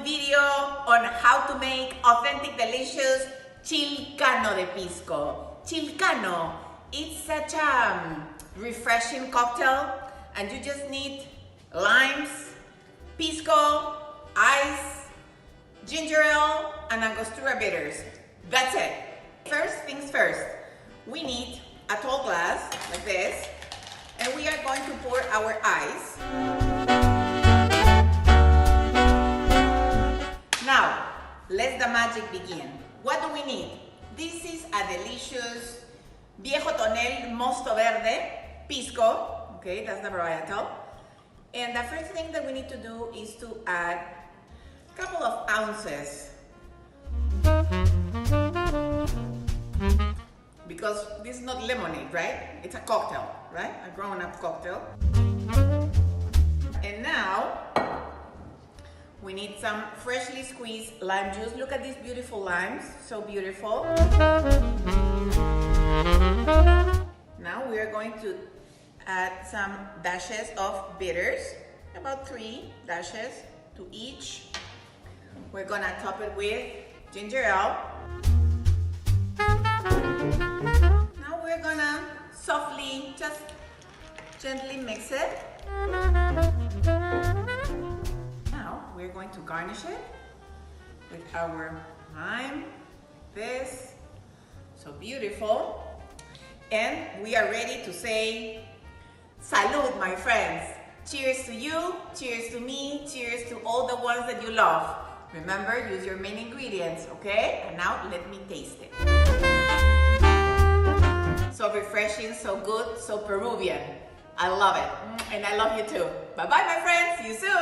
video on how to make authentic, delicious Chilcano de Pisco. Chilcano, it's such a refreshing cocktail, and you just need limes, pisco, ice, ginger ale, and Angostura bitters. That's it. First things first, we need a tall glass like this, and we are going to pour our ice. Now, let the magic begin. What do we need? This is a delicious Viejo Tonel Mosto Verde Pisco. Okay, that's the varietal. And the first thing that we need to do is to add a couple of ounces. Because this is not lemonade, right? It's a cocktail, right? A grown-up cocktail. And now, we need some freshly squeezed lime juice. Look at these beautiful limes, so beautiful. Now we are going to add some dashes of bitters, about 3 dashes to each. We're gonna top it with ginger ale. Now we're gonna softly, just gently mix it. We're going to garnish it with our lime, this, so beautiful. And we are ready to say, salud, my friends. Cheers to you, cheers to me, cheers to all the ones that you love. Remember, use your main ingredients, okay? And now let me taste it. So refreshing, so good, so Peruvian. I love it, and I love you too. Bye-bye, my friends, see you soon.